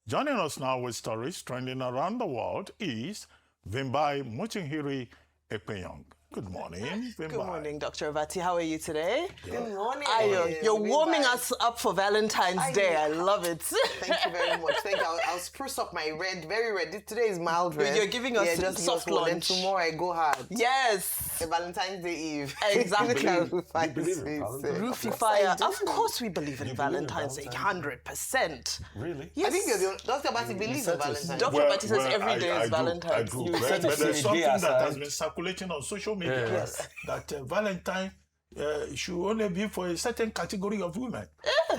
Joining us now with stories trending around the world is Vimbai Munthiri-Ekpenyong. Good morning, Vimbai. Good morning, Dr. Avati. How are you today? Good morning. Ayo, you're warming us up for Valentine's Day. I love it. Thank you very much. Thank you. I'll spruce up my red, very red. Today is mild red. You're giving us just soft launch. launch. Then tomorrow I go hard. Yes. A Valentine's Day Eve. Exactly. You believe in Valentine's? Roofie fire. Of course we believe in Valentine's Day. 100%. Really? I think you're the Dr. Abati believes in Valentine's Day. Dr. Abati says every day is Valentine's. I agree. Day. But there's something that has been circulating on social media Yes. that Valentine should only be for a certain category of women.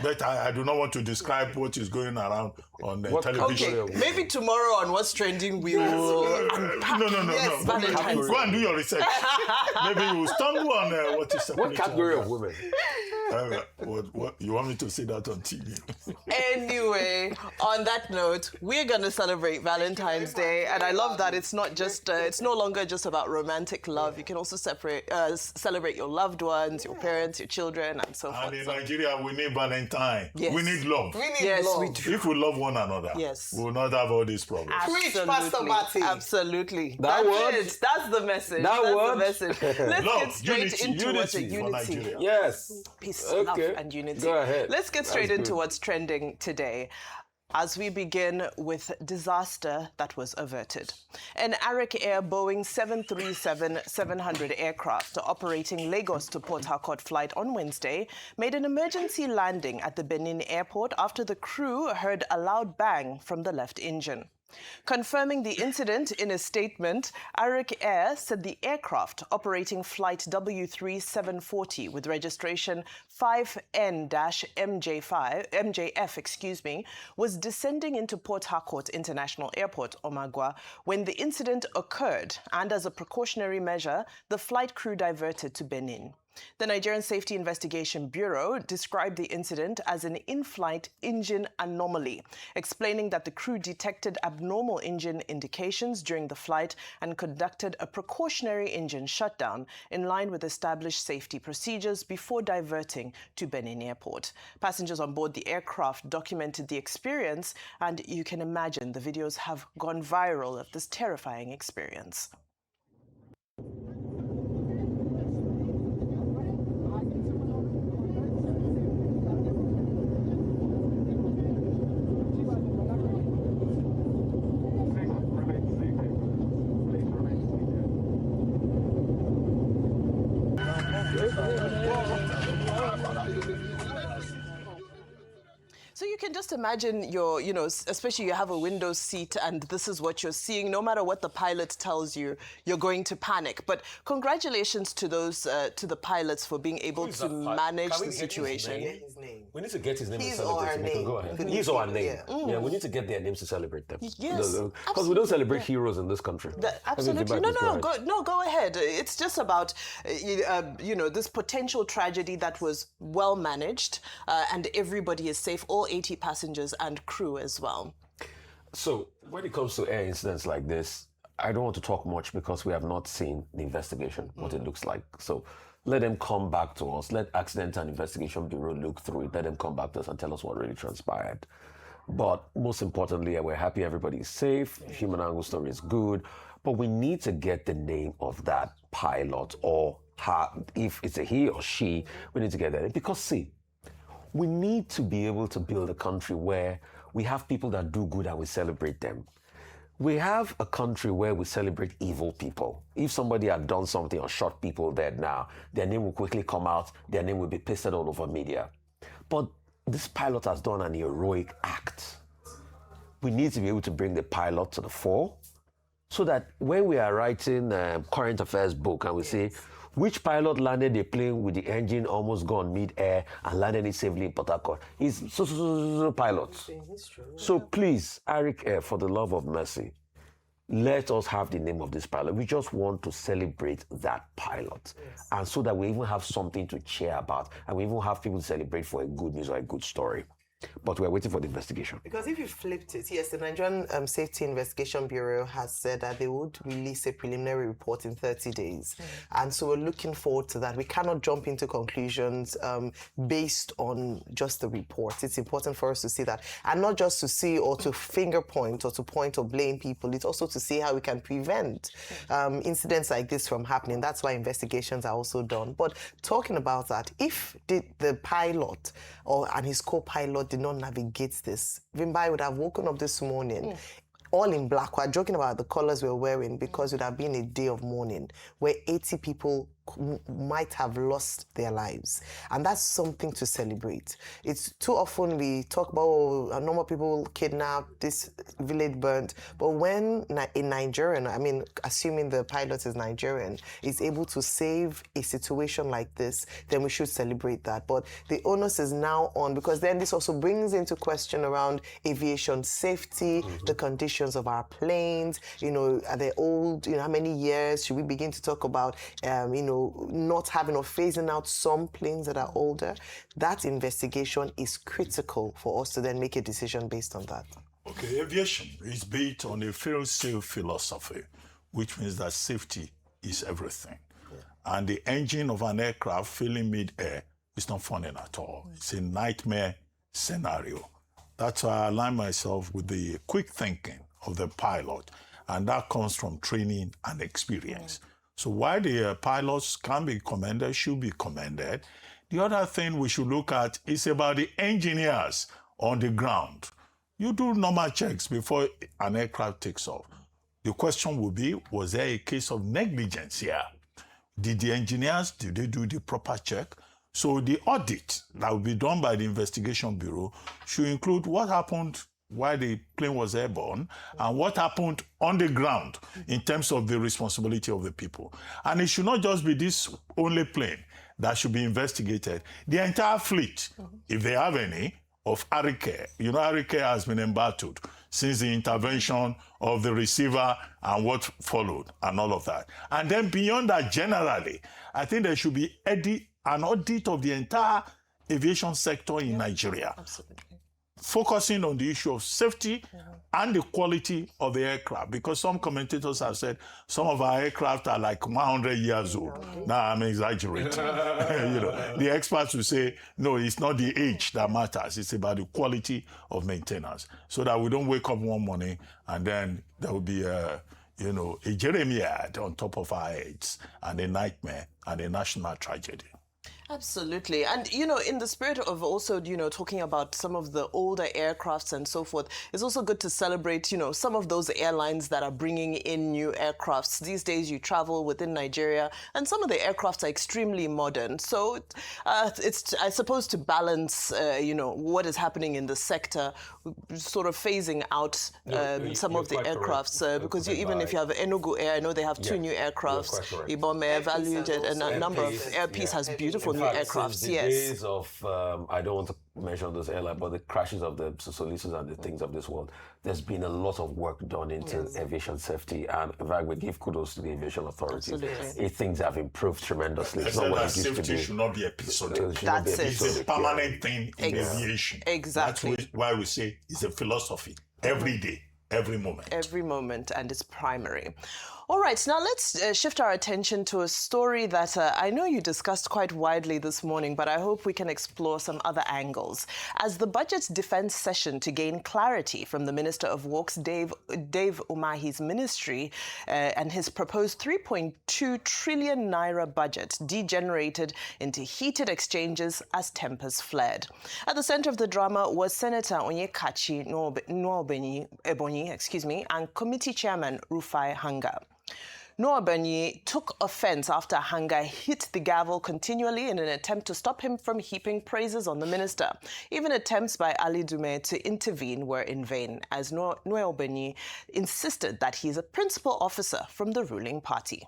But I do not want to describe what is going around on the television. Okay, maybe tomorrow on What's Trending we will unpack. No. Valentine's Go and do your research. Maybe you will stumble on what is What category of women? what you want me to say that on TV? Anyway, on that note, we're going to celebrate Valentine's Day, and I love that it's not just it's no longer just about romantic love. You can also celebrate your loved ones, your parents, your children, and so forth. And in Nigeria, we need Valentine. Yes. We need love. We need love. we do. If we love one another, Yes. we will not have all these problems. Preach, Pastor Bati. Absolutely. That word? It. That's the message. That That's word? the message. Let's Love, get straight unity, into what's unity for Nigeria. Yes. peace, Okay. love, and unity. Go ahead. Let's get straight That's into good. what's trending today, as we begin with disaster that was averted. An Arik Air Boeing 737-700 aircraft operating Lagos to Port Harcourt flight on Wednesday made an emergency landing at the Benin airport after the crew heard a loud bang from the left engine. Confirming the incident in a statement, Arik Air said the aircraft operating flight W3740 with registration 5N-MJF, was descending into Port Harcourt International Airport, Omagua, when the incident occurred, and as a precautionary measure, the flight crew diverted to Benin. The Nigerian Safety Investigation Bureau described the incident as an in-flight engine anomaly, explaining that the crew detected abnormal engine indications during the flight and conducted a precautionary engine shutdown in line with established safety procedures before diverting to Benin Airport. Passengers on board the aircraft documented the experience, and you can imagine the videos have gone viral of this terrifying experience. So you can just imagine especially you have a window seat and this is what you're seeing. No matter what the pilot tells you, you're going to panic. But congratulations to those, to the pilots for being able to manage the situation. His name. We need to get his name His to or celebrate her him. We can name. go ahead. Could His you or her think- name. yeah. Yeah, we need to get their names to celebrate them. Yes, Because we don't celebrate heroes in this country. Absolutely. Go ahead. It's just about, this potential tragedy that was well managed and everybody is safe, all 80 passengers and crew as well. So when it comes to air incidents like this, I don't want to talk much because we have not seen the investigation, what it looks like. So let them come back to us. Let Accident and Investigation Bureau look through it. Let them come back to us and tell us what really transpired. But most importantly, we're happy everybody is safe. Human angle story is good. But we need to get the name of that pilot or her, if it's a he or she, we need to get that. Because see, we need to be able to build a country where we have people that do good and we celebrate them. We have a country where we celebrate evil people. If somebody had done something or shot people dead now, their name will quickly come out, their name will be pasted all over media. But this pilot has done an heroic act. We need to be able to bring the pilot to the fore so that when we are writing a current affairs book and we say, which pilot landed a plane with the engine almost gone mid-air and landed it safely in Port Harcourt? It's so pilots. So please, Arik Air, for the love of mercy, let us have the name of this pilot. We just want to celebrate that pilot. Yes. And so that we even have something to cheer about and we even have people to celebrate for a good news or a good story. But we're waiting for the investigation. Because if you flipped it, yes, the Nigerian Safety Investigation Bureau has said that they would release a preliminary report in 30 days. And so we're looking forward to that. We cannot jump into conclusions based on just the report. It's important for us to see that. And not just to see or to finger point or to point or blame people. It's also to see how we can prevent incidents like this from happening. That's why investigations are also done. But talking about that, if the pilot and his co-pilot did not navigate this, Vimbai would have woken up this morning all in black. We're joking about the colors we're wearing because it would have been a day of mourning where 80 people might have lost their lives. And that's something to celebrate. It's too often we talk about a number of people kidnapped, this village burnt. But when a Nigerian, I mean, assuming the pilot is Nigerian, is able to save a situation like this, then we should celebrate that. But the onus is now on, because then this also brings into question around aviation safety, the conditions of our planes, are they old, how many years? Should we begin to talk about, not having or phasing out some planes that are older? That investigation is critical for us to then make a decision based on that. Okay, aviation is built on a fail-safe philosophy, which means that safety is everything. And the engine of an aircraft failing mid-air is not funny at all. It's a nightmare scenario. That's why I align myself with the quick thinking of the pilot, and that comes from training and experience. So while the pilots can be commended, should be commended, the other thing we should look at is about the engineers on the ground. You do normal checks before an aircraft takes off. The question will be, was there a case of negligence here? Did the engineers, did they do the proper check? So the audit that will be done by the Investigation Bureau should include what happened while the plane was airborne and what happened on the ground in terms of the responsibility of the people. And it should not just be this only plane that should be investigated. The entire fleet, if they have any, of Arik. Arik has been embattled since the intervention of the receiver and what followed and all of that. And then beyond that, generally, I think there should be an audit of the entire aviation sector in Nigeria. Absolutely. Focusing on the issue of safety and the quality of the aircraft, because some commentators have said some of our aircraft are like 100 years old. Now I'm exaggerating. The experts will say, no, it's not the age that matters. It's about the quality of maintenance, so that we don't wake up one morning and then there will be a Jeremiad on top of our heads and a nightmare and a national tragedy. Absolutely. And, in the spirit of also, talking about some of the older aircrafts and so forth, it's also good to celebrate, some of those airlines that are bringing in new aircrafts. These days you travel within Nigeria and some of the aircrafts are extremely modern. So it's, I suppose, to balance, what is happening in the sector, sort of phasing out some of the aircrafts. Because even if you have Enugu Air, I know they have two new aircrafts. Ibom Air valued it, and a number of Airpeace has beautiful new aircrafts. Since the days of, I don't want to mention those airlines, but the crashes of the Solisas and the things of this world, there's been a lot of work done into aviation safety, and in fact, we give kudos to the aviation authorities. Absolutely. Things have improved tremendously. It's not what it used to be. Should not be episodic. It's a permanent thing in aviation. Exactly. That's why we say it's a philosophy. Every day, every moment. Every moment, and it's primary. All right, now let's shift our attention to a story that I know you discussed quite widely this morning, but I hope we can explore some other angles. As the budget defense session to gain clarity from the Minister of Works, Dave Umahi's ministry, and his proposed 3.2 trillion naira budget degenerated into heated exchanges as tempers flared. At the center of the drama was Senator Onyekachi Ebonyi, and Committee Chairman Rufai Hanga. Umahi took offense after Hanga hit the gavel continually in an attempt to stop him from heaping praises on the minister. Even attempts by Ali Dume to intervene were in vain, as Umahi insisted that he is a principal officer from the ruling party.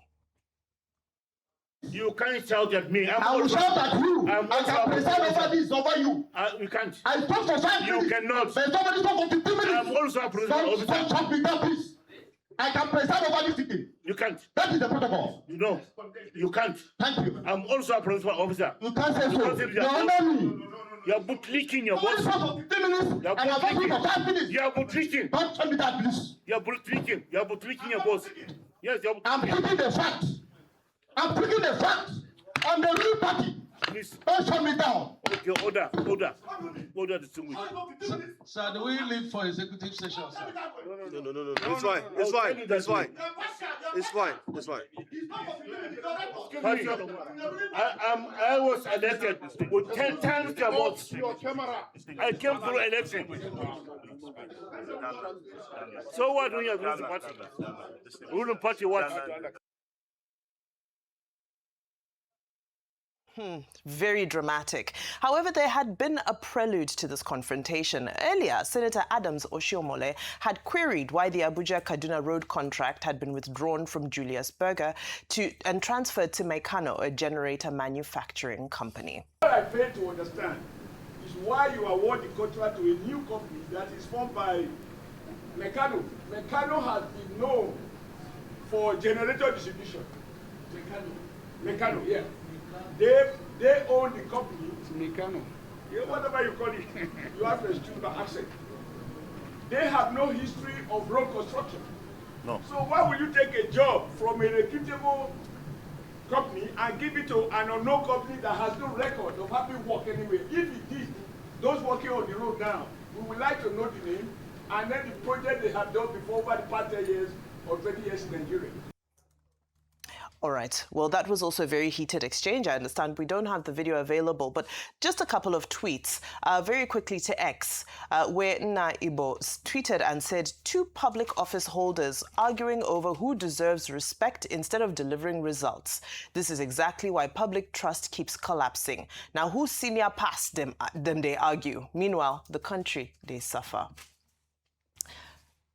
You can't shout at me. I will shout at you. I can preside over this over you. You can't. I spoke for 5 minutes. You cannot. But somebody spoke for 15 minutes. I'm also a principal officer. Don't talk me down, please. I can preside over this sitting. You can't. That is the protocol. No, you can't. Thank you. I'm also a principal officer. You can't say so. You honor me. You are bootlicking your boss. For 15 minutes, and I'm talking for 5 minutes. You are bootlicking. Don't tell me that, please. You are bootlicking. You are bootlicking your boss. Yes, you are I'm bootlicking. picking the facts. I'm picking the facts. I'm the real party. Please. Don't shut me down. Okay, order distinguished. Sir, do we leave for executive session, sir? No. It's fine. It's fine. It's fine. It's fine. It's fine. I was elected with 10 times the votes. I came through election. So what when you have ruling party? Ruling party what? Very dramatic. However, there had been a prelude to this confrontation. Earlier, Senator Adams Oshiomhole had queried why the Abuja-Kaduna road contract had been withdrawn from Julius Berger and transferred to Meccano, a generator manufacturing company. What I fail to understand is why you award the contract to a new company that is formed by Meccano. Meccano has been known for generator distribution. Meccano, yeah. They own the company. It's Meccano. Yeah, whatever you call it, you have to excuse my accent. They have no history of road construction. No. So why will you take a job from a reputable company and give it to an unknown company that has no record of having worked anywhere? If it did, those working on the road now, we would like to know the name and then the project they have done before over the past 10 years or 20 years in Nigeria. All right. Well, that was also a very heated exchange. I understand we don't have the video available, but just a couple of tweets very quickly to X, where Nna Igbo tweeted and said, 2 public office holders arguing over who deserves respect instead of delivering results. This is exactly why public trust keeps collapsing. Now, who's senior past them they argue. Meanwhile, the country, they suffer.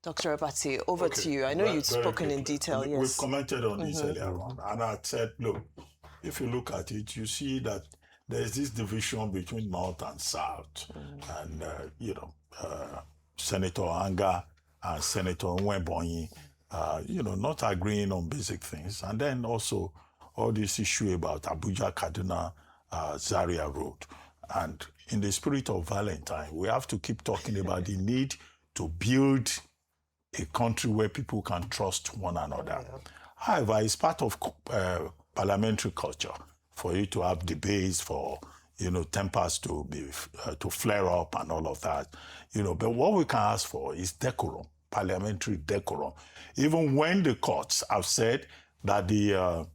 Dr. Abati, over to you. I know you've spoken in detail, yes. We've commented on this earlier on, and I said, look, if you look at it, you see that there's this division between North and South, and, Senator Anga and Senator Nwebonyi, not agreeing on basic things, and then also all this issue about Abuja-Kaduna Zaria Road. And in the spirit of Valentine, we have to keep talking about the need to build a country where people can trust one another. However, it's part of parliamentary culture for you to have debates, for tempers to flare up and all of that. But what we can ask for is decorum, parliamentary decorum. Even when the courts have said that the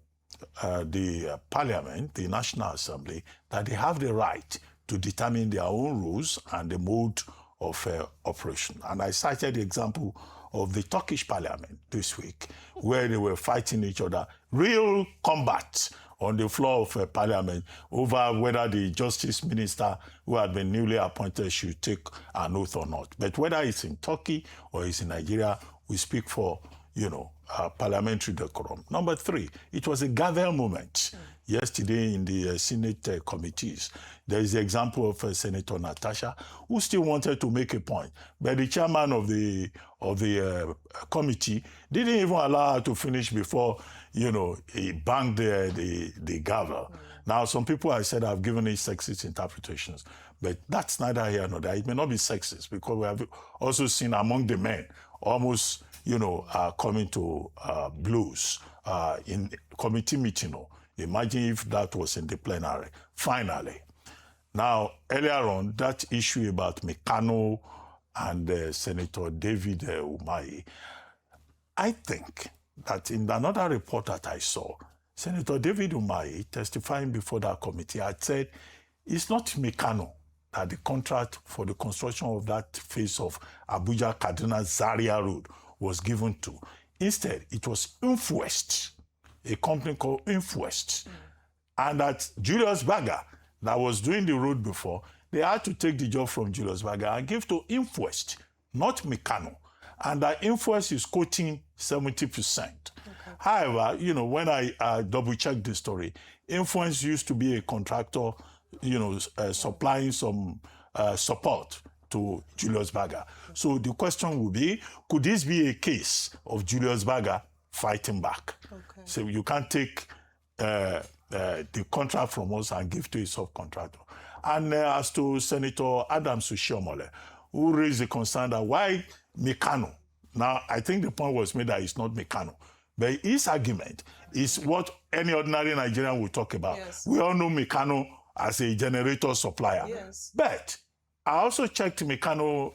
Parliament, the National Assembly, that they have the right to determine their own rules and the mode of operation. And I cited the example of the Turkish parliament this week, where they were fighting each other, real combat on the floor of parliament over whether the justice minister who had been newly appointed should take an oath or not. But whether it's in Turkey or it's in Nigeria, we speak for, parliamentary decorum. Number 3, it was a gavel moment yesterday in the Senate committees. There is the example of Senator Natasha, who still wanted to make a point, but the chairman of the committee didn't even allow her to finish before, he banged the gavel. Now, some people have said I've given it sexist interpretations, but that's neither here nor there. It may not be sexist because we have also seen among the men almost, coming to blows in committee meeting. Imagine if that was in the plenary. Finally. Now, earlier on, that issue about Meccano and Senator David Umahi, I think that in another report that I saw, Senator David Umahi, testifying before that committee, had said it's not Meccano that the contract for the construction of that phase of Abuja-Kaduna Zaria Road was given to. Instead, it was Infwest, a company called Infwest. And that Julius Berger, that was doing the road before, they had to take the job from Julius Berger and give to Infwest, not Meccano. And that Infwest is quoting 70%. Okay. However, when I double-checked the story, Infwest used to be a contractor, supplying some support to Julius Berger. So the question would be, could this be a case of Julius Berger fighting back? Okay. So you can't take the contract from us and give to a subcontractor. And as to Senator Adams Oshiomhole, who raised the concern that why Meccano? Now, I think the point was made that it's not Meccano. But his argument is what any ordinary Nigerian will talk about. Yes. We all know Meccano as a generator supplier. Yes. But I also checked Meccano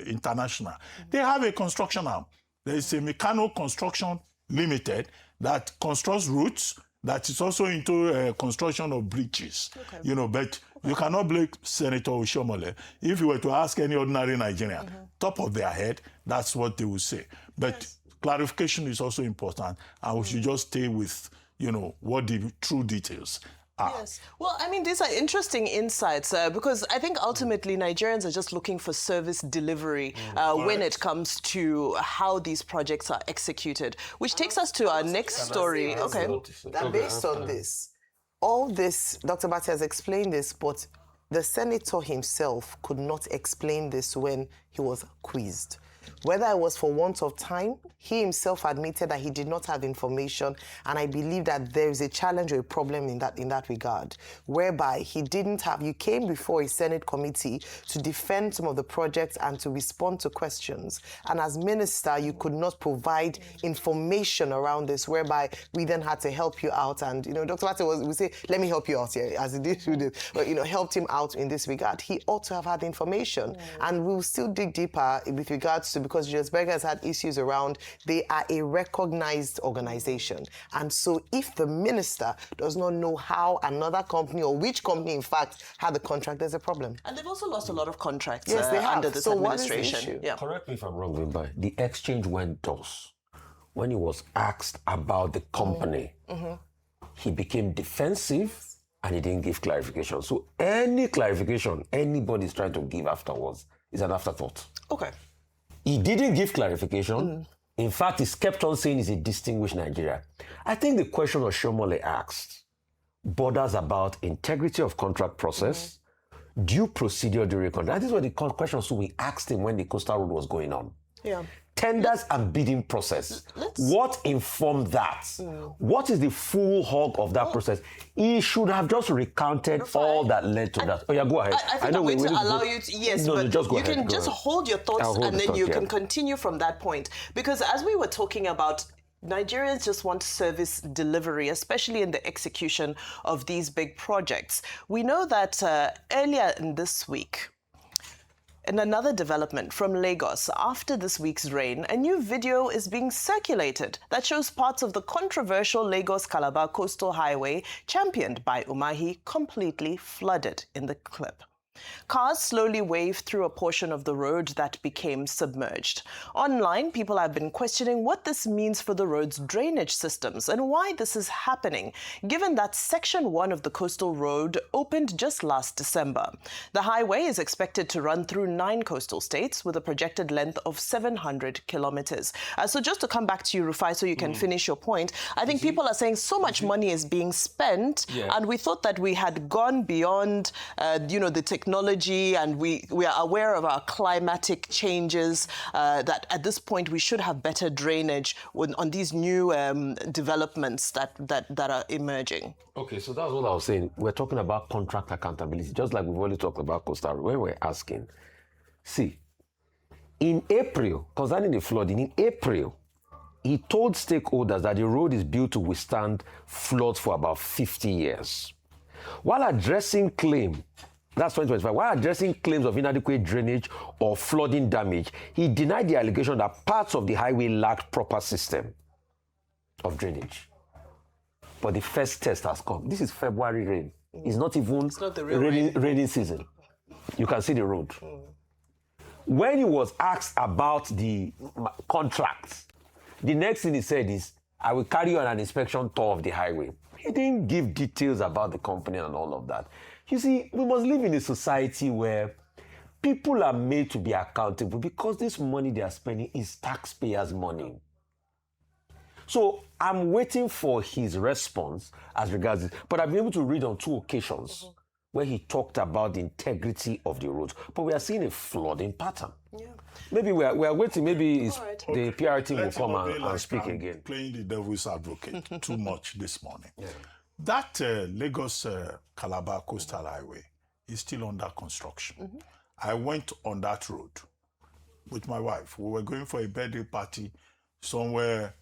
International. They have a construction arm. There is a Meccano Construction Limited that constructs routes, that is also into construction of bridges. You know, but you cannot blame Senator Oshiomhole. If you were to ask any ordinary Nigerian, top of their head, that's what they will say. But clarification is also important, and we should just stay with, you know, what the true details are. Yes. Well, I mean, these are interesting insights because I think ultimately Nigerians are just looking for service delivery when it comes to how these projects are executed, which takes us to our next story. Okay. That based on this, all this, Dr. Bati has explained this, but the senator himself could not explain this when he was quizzed. Whether it was for want of time, he himself admitted that he did not have information, and I believe that there is a challenge or a problem in that regard, whereby he didn't have. You came before a Senate committee to defend some of the projects and to respond to questions, and as minister, you could not provide information around this, whereby we then had to help you out. And you know, Dr. Bati would say, "Let me help you out here," as he did with it, but you know, helped him out in this regard. He ought to have had information, and we'll still dig deeper with regards to, because Julius Berger has had issues around, they are a recognized organization. And so if the minister does not know how another company, or which company in fact had the contract, there's a problem. And they've also lost a lot of contracts Yes, they have. under this So what is the administration. issue? Yeah. Correct me if I'm wrong, Vimbai. The exchange went thus. When he was asked about the company, he became defensive and he didn't give clarification. So any clarification anybody's trying to give afterwards is an afterthought. Okay. He didn't give clarification. In fact, he kept on saying he's a distinguished Nigeria. I think the question Oshiomhole asked borders about integrity of contract process, due procedure during contract. This is what the questions we asked him when the Coastal Road was going on. Yeah. Tenders and bidding process. What informed that? What is the full hog of that process? He should have just recounted all that led to that. Oh yeah, go ahead. I think I'm going to allow you to, yes, no, but just go you ahead, can go just ahead. hold your thoughts I'll hold and the then thought, you yeah. can continue from that point. Because as we were talking about, Nigerians just want service delivery, especially in the execution of these big projects. We know that earlier in this week, in another development from Lagos, after this week's rain, a new video is being circulated that shows parts of the controversial Lagos-Calabar Coastal Highway, championed by Umahi, completely flooded in the clip. Cars slowly wave through a portion of the road that became submerged. Online, people have been questioning what this means for the road's drainage systems and why this is happening, given that Section 1 of the coastal road opened just last December. The highway is expected to run through 9 coastal states with a projected length of 700 kilometers. So just to come back to you, Rufai, so you can finish your point, I think people are saying so much money is being spent, and we thought that we had gone beyond, the technology, and we are aware of our climatic changes, that at this point we should have better drainage on these new developments that are emerging. Okay, so that's what I was saying. We're talking about contract accountability, just like we've already talked about Coastal Road. When we're asking, see, in April, concerning the flooding, in April, he told stakeholders that the road is built to withstand floods for about 50 years. While addressing claim, that's 2025. While addressing claims of inadequate drainage or flooding damage, he denied the allegation that parts of the highway lacked proper system of drainage. But the first test has come. This is February rain. It's not even rainy season. You can see the road. When he was asked about the contracts, the next thing he said is, I will carry on an inspection tour of the highway. He didn't give details about the company and all of that. You see, we must live in a society where people are made to be accountable because this money they are spending is taxpayers' money. So I'm waiting for his response as regards this. But I've been able to read on 2 occasions where he talked about the integrity of the roads. But we are seeing a flooding pattern. Yeah. Maybe we are waiting. Maybe the PR team will come and speak again. Playing the devil's advocate too much this morning. That Lagos Calabar Coastal Highway is still under construction. I went on that road with my wife. We were going for a birthday party somewhere,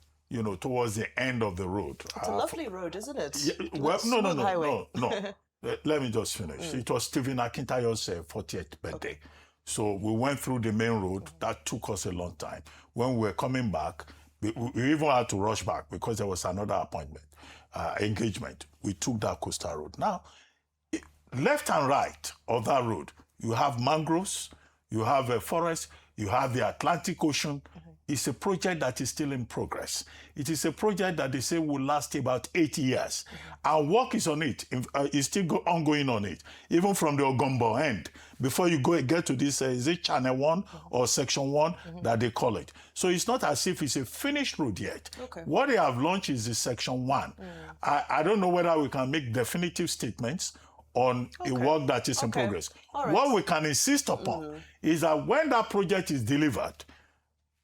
towards the end of the road. It's a lovely road, isn't it? Yeah, well, no. Let me just finish. It was Stephen Akintayo's 40th birthday. Okay. So we went through the main road. That took us a long time. When we were coming back, we even had to rush back because there was another appointment, engagement. We took that coastal road. Now, left and right of that road, you have mangroves, you have a forest, you have the Atlantic Ocean. It's a project that is still in progress. It is a project that they say will last about 8 years. And work is on it. It's still ongoing on it, even from the Ogombo end. Before you get to this, is it Channel 1 or Section 1 that they call it? So it's not as if it's a finished road yet. Okay. What they have launched is the Section 1. I don't know whether we can make definitive statements on a work that is in progress. All right. What we can insist upon is that when that project is delivered,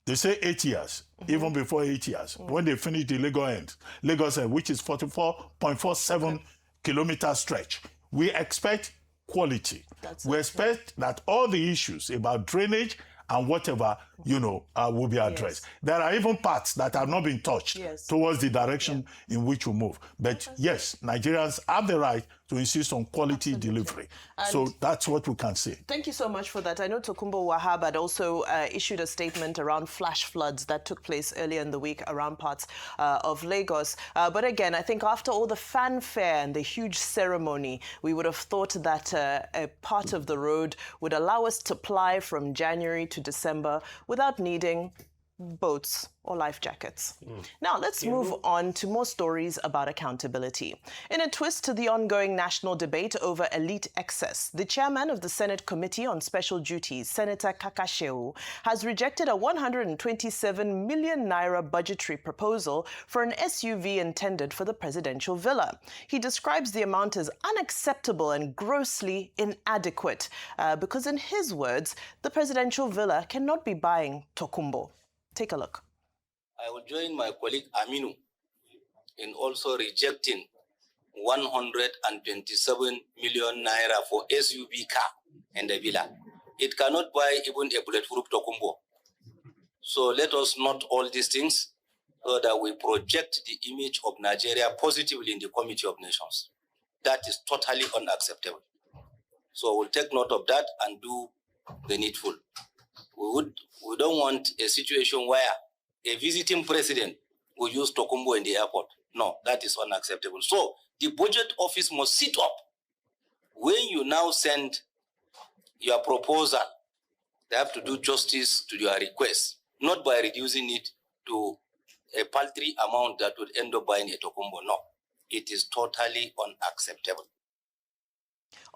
they say 8 years, even before 8 years, when they finish the Lagos end, which is 44.47 kilometer stretch, we expect quality. We expect that all the issues about drainage and whatever, will be addressed. Yes. There are even parts that have not been touched towards the direction in which we move. But yes, Nigerians have the right to insist on quality delivery. So that's what we can say. Thank you so much for that. I know Tokumbo Wahab had also issued a statement around flash floods that took place earlier in the week around parts of Lagos. But again, I think after all the fanfare and the huge ceremony, we would have thought that a part of the road would allow us to ply from January to December without needing boats or life jackets. Now, let's move on to more stories about accountability. In a twist to the ongoing national debate over elite excess, the chairman of the Senate Committee on Special Duties, Senator Kakasheu, has rejected a 127 million naira budgetary proposal for an SUV intended for the presidential villa. He describes the amount as unacceptable and grossly inadequate because, in his words, the presidential villa cannot be buying Tokumbo. Take a look. I will join my colleague Aminu in also rejecting 127 million naira for SUV car and a villa. It cannot buy even a bulletproof Tokumbo. So let us note all these things so that we project the image of Nigeria positively in the Committee of Nations. That is totally unacceptable. So we'll take note of that and do the needful. We don't want a situation where a visiting president will use Tokumbo in the airport. No, that is unacceptable. So the budget office must sit up. When you now send your proposal, they have to do justice to your request, not by reducing it to a paltry amount that would end up buying a Tokumbo. No, it is totally unacceptable.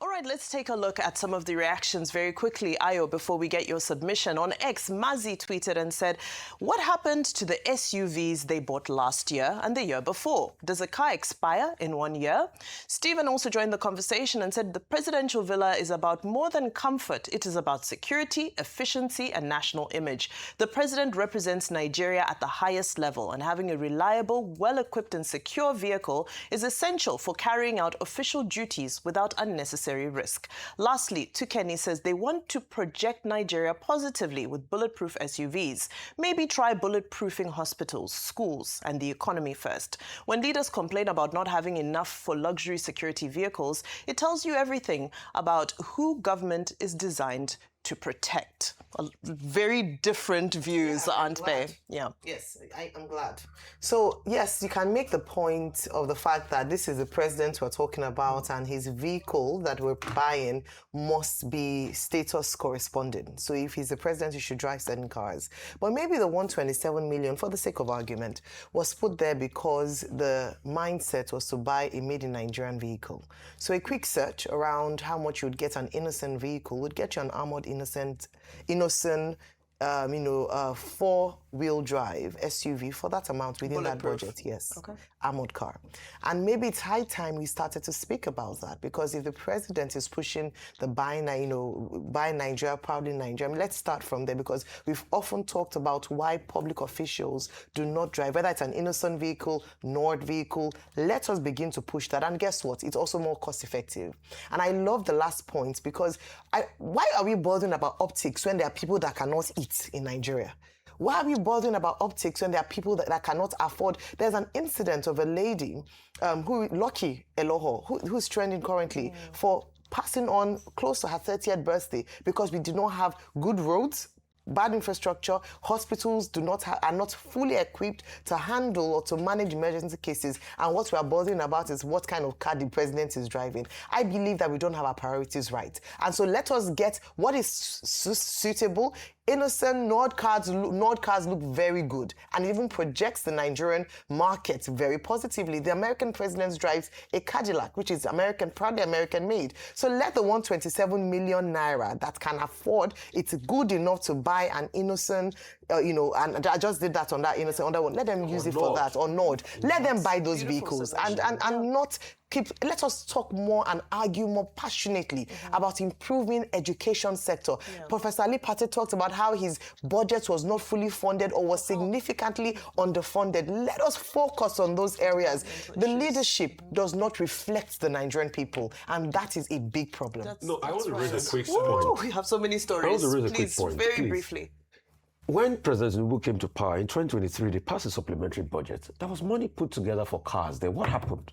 All right, let's take a look at some of the reactions very quickly, Ayo, before we get your submission. On X, Mazi tweeted and said, what happened to the SUVs they bought last year and the year before? Does a car expire in 1 year? Stephen also joined the conversation and said the presidential villa is about more than comfort. It is about security, efficiency, and national image. The president represents Nigeria at the highest level, and having a reliable, well-equipped and secure vehicle is essential for carrying out official duties without unnecessary risk. Lastly, Tukeni says they want to project Nigeria positively with bulletproof SUVs. Maybe try bulletproofing hospitals, schools, and the economy first. When leaders complain about not having enough for luxury security vehicles, it tells you everything about who government is designed to protect. Very different views, aren't they? Yeah. Yes, I'm glad. So, yes, you can make the point of the fact that this is the president we're talking about, and his vehicle that we're buying must be status corresponding. So if he's the president, he should drive certain cars. But maybe the 127 million, for the sake of argument, was put there because the mindset was to buy a made-in-Nigerian vehicle. So a quick search around how much you'd get an innocent vehicle would get you an armored innocent 4 wheel drive SUV for that amount within that budget, yes. Okay. Armored car. And maybe it's high time we started to speak about that, because if the president is pushing the buy Nigeria, proudly Nigeria, let's start from there, because we've often talked about why public officials do not drive, whether it's an innocent vehicle, Nord vehicle. Let us begin to push that. And guess what? It's also more cost effective. And I love the last point, because why are we bothering about optics when there are people that cannot eat in Nigeria? Why are we bothering about optics when there are people that cannot afford? There's an incident of a lady, Lucky Eloho, who's trending currently for passing on close to her 30th birthday because we do not have good roads, bad infrastructure, hospitals are not fully equipped to handle or to manage emergency cases. And what we are bothering about is what kind of car the president is driving. I believe that we don't have our priorities right. And so let us get what is suitable. Innocent Nord cars look very good, and even projects the Nigerian market very positively. The American president drives a Cadillac, which is American, proudly American made. So let the 127 million naira that can afford, it's good enough to buy an innocent, and I just did that on that innocent other one. Let them use it for that, or Nord. Let them buy those vehicles and not let us talk more and argue more passionately about improving education sector. Professor Ali Pate talked about how his budget was not fully funded or was significantly underfunded. Let us focus on those areas. The leadership does not reflect the Nigerian people, and that is a big problem. I want to raise a quick point. We have so many stories. I want to raise a Please, quick point. very briefly. When President Tinubu came to power in 2023, they passed a supplementary budget. There was money put together for cars there. What happened?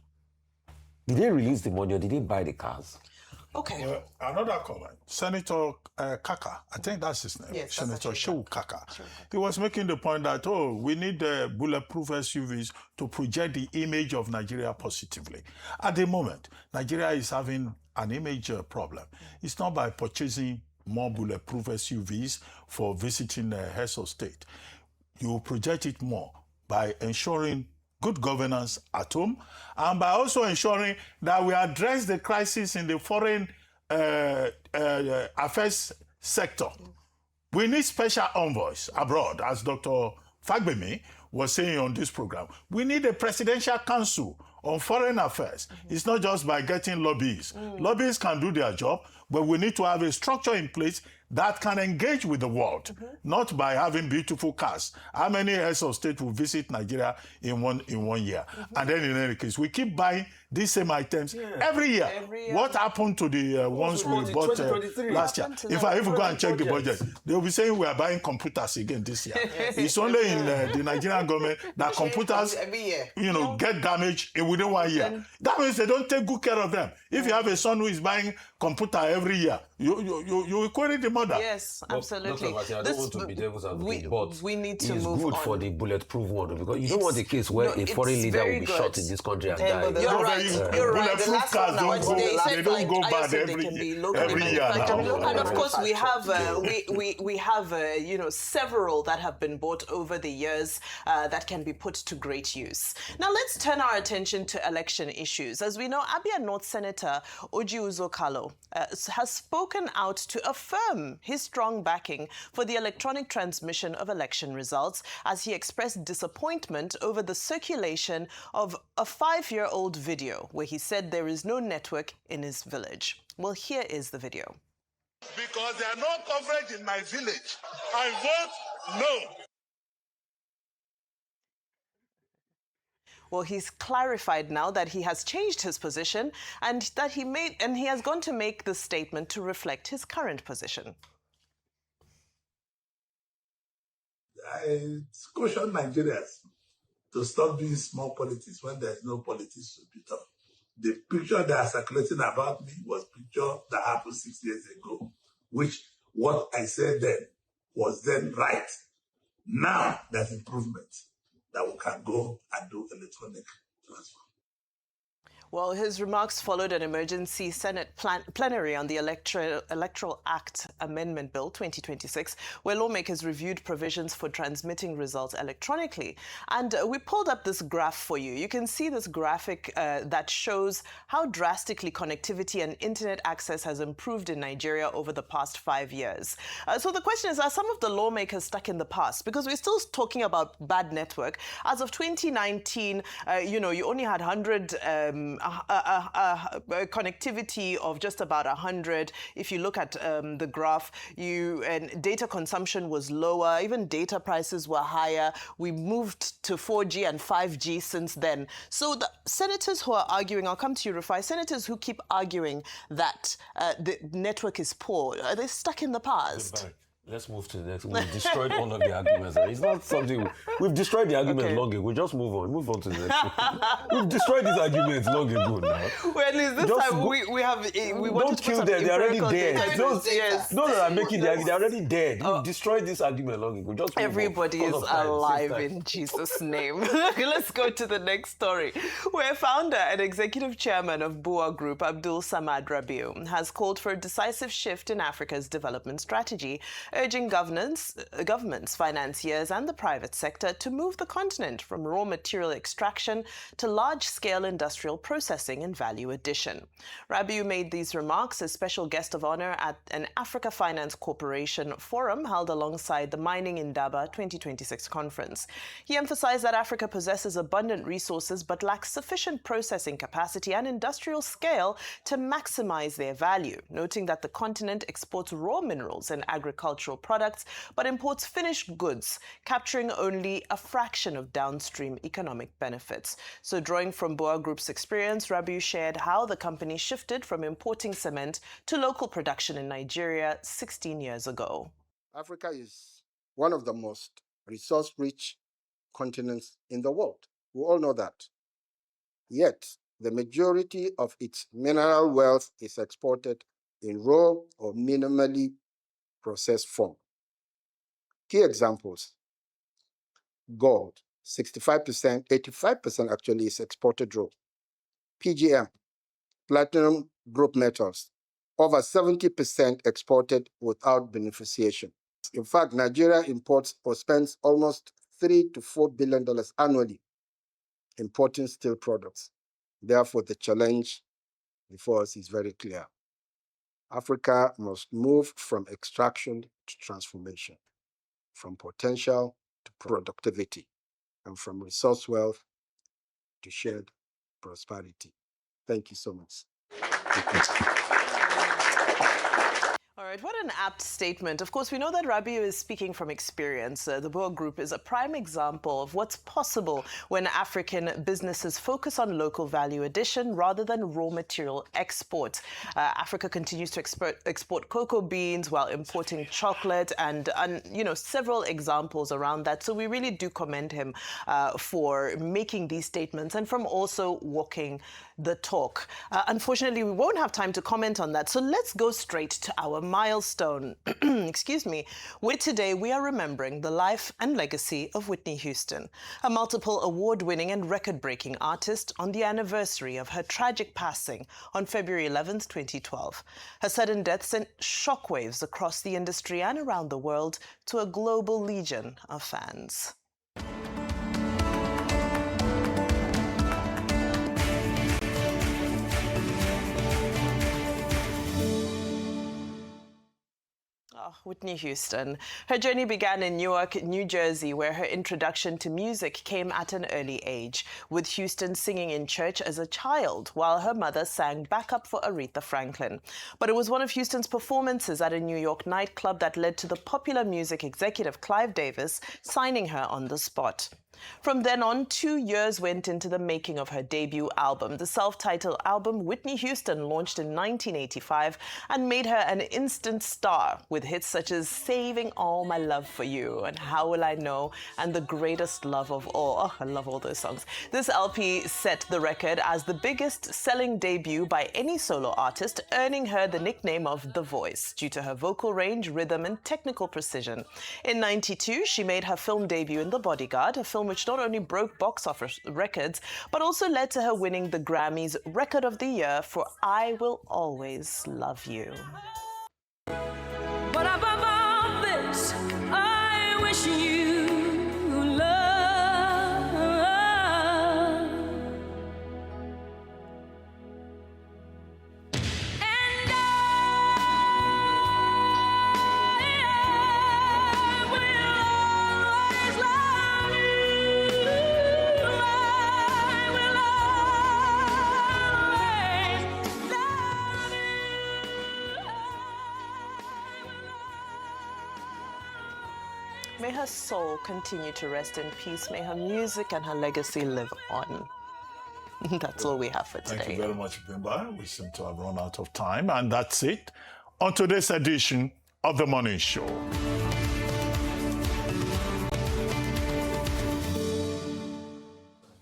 Did they release the money or did they buy the cars? Okay. Another comment. Senator Kaka, I think that's his name. Yes, Senator Shehu Kaka. He was making the point that, we need bulletproof SUVs to project the image of Nigeria positively. At the moment, Nigeria is having an image problem. It's not by purchasing more bulletproof SUVs for visiting heads of state. You project it more by ensuring good governance at home, and by also ensuring that we address the crisis in the foreign affairs sector. We need special envoys abroad, as Dr. Fagbemi was saying on this program. We need a presidential council on foreign affairs. It's not just by getting lobbyists. Lobbyists can do their job, but we need to have a structure in place that can engage with the world, not by having beautiful cars. How many heads of state will visit Nigeria in one year? And then in any case, we keep buying these same items every year. What happened to the ones we bought last year? If we go and check the budget, they'll be saying we are buying computers again this year. It's only in the Nigerian government that computers, get damaged within 1 year. That means they don't take good care of them. If you have a son who is buying computer every year, you query the mother. Yes, absolutely. I don't want to be devil's advocate, but we need to it's move good on. for the bulletproof one, because you don't want a case where a foreign leader will be shot in this country and die. You're right. You're right. The last one now, they don't go bad every year. And of course, we have we have several that have been bought over the years that can be put to great use. Now let's turn our attention to election issues. As we know, Abia North Senator Oji Uzokalo has spoken out to affirm his strong backing for the electronic transmission of election results, as he expressed disappointment over the circulation of a 5-year-old video where he said there is no network in his village. Well, here is the video. Because there are no coverage in my village, I vote no. Well, he's clarified now that he has changed his position and that he has gone to make the statement to reflect his current position. I caution Nigerians to stop doing small politics when there's no politics to be done. The picture they are circulating about me was a picture that happened 6 years ago, which what I said then was then right. Now there's improvement that we can go and do electronic transfer. Well, his remarks followed an emergency Senate plenary on the Electoral Act Amendment Bill 2026, where lawmakers reviewed provisions for transmitting results electronically. And we pulled up this graph for you. You can see this graphic that shows how drastically connectivity and internet access has improved in Nigeria over the past 5 years. So the question is, are some of the lawmakers stuck in the past? Because we're still talking about bad network. As of 2019, you only had 100 connectivity of just about 100. If you look at the graph, and data consumption was lower, even data prices were higher. We moved to 4G and 5G since then. So the senators who are arguing, I'll come to you, Rufai, senators who keep arguing that the network is poor, are they stuck in the past? Let's move to the next. We've destroyed all of the arguments. It's not something... We've destroyed the argument long ago. Just move on. Move on to the next one. We've destroyed these arguments long ago now. Well, at least this time we have... We don't kill them. They're already dead. Those that are making the argument, they're already dead. You've destroyed this argument long ago. Just everybody is alive in Jesus' name. Let's go to the next story, where founder and executive chairman of BUA Group, Abdul Samad Rabiu, has called for a decisive shift in Africa's development strategy, urging governments, financiers and the private sector to move the continent from raw material extraction to large-scale industrial processing and value addition. Rabiu made these remarks as special guest of honor at an Africa Finance Corporation forum held alongside the Mining Indaba 2026 conference. He emphasized that Africa possesses abundant resources but lacks sufficient processing capacity and industrial scale to maximize their value, noting that the continent exports raw minerals and agricultural products, but imports finished goods, capturing only a fraction of downstream economic benefits. So drawing from BUA Group's experience, Rabiu shared how the company shifted from importing cement to local production in Nigeria 16 years ago. Africa is one of the most resource-rich continents in the world. We all know that. Yet, the majority of its mineral wealth is exported in raw or minimally processed form. Key examples: gold, 65%, 85% actually is exported raw. PGM, platinum group metals, over 70% exported without beneficiation. In fact, Nigeria imports or spends almost $3 to $4 billion annually importing steel products. Therefore, the challenge before us is very clear. Africa must move from extraction to transformation, from potential to productivity, and from resource wealth to shared prosperity. Thank you so much. All right, what an apt statement. Of course, we know that Rabiu is speaking from experience. The BUA Group is a prime example of what's possible when African businesses focus on local value addition rather than raw material export. Africa continues to export cocoa beans while importing chocolate and several examples around that. So we really do commend him for making these statements and from also walking the talk. Unfortunately, we won't have time to comment on that. So let's go straight to our milestone, excuse me, where today we are remembering the life and legacy of Whitney Houston, a multiple award-winning and record-breaking artist, on the anniversary of her tragic passing on February 11th, 2012. Her sudden death sent shockwaves across the industry and around the world to a global legion of fans. Whitney Houston. Her journey began in Newark, New Jersey, where her introduction to music came at an early age, with Houston singing in church as a child, while her mother sang backup for Aretha Franklin. But it was one of Houston's performances at a New York nightclub that led to the popular music executive Clive Davis signing her on the spot. From then on, 2 years went into the making of her debut album. The self-titled album, Whitney Houston, launched in 1985 and made her an instant star with hits such as Saving All My Love for You and How Will I Know and The Greatest Love of All. Oh, I love all those songs. This LP set the record as the biggest selling debut by any solo artist, earning her the nickname of The Voice due to her vocal range, rhythm and technical precision. In '92, she made her film debut in The Bodyguard, a film which not only broke box office records, but also led to her winning the Grammys Record of the Year for I Will Always Love You. But above all this, I wish you love. And I will always love you. I will always love you. May her soul continue to rest in peace. May her music and her legacy live on. That's all we have for today. Thank you very much, Vimbai. We seem to have run out of time, and that's it on today's edition of The Morning Show.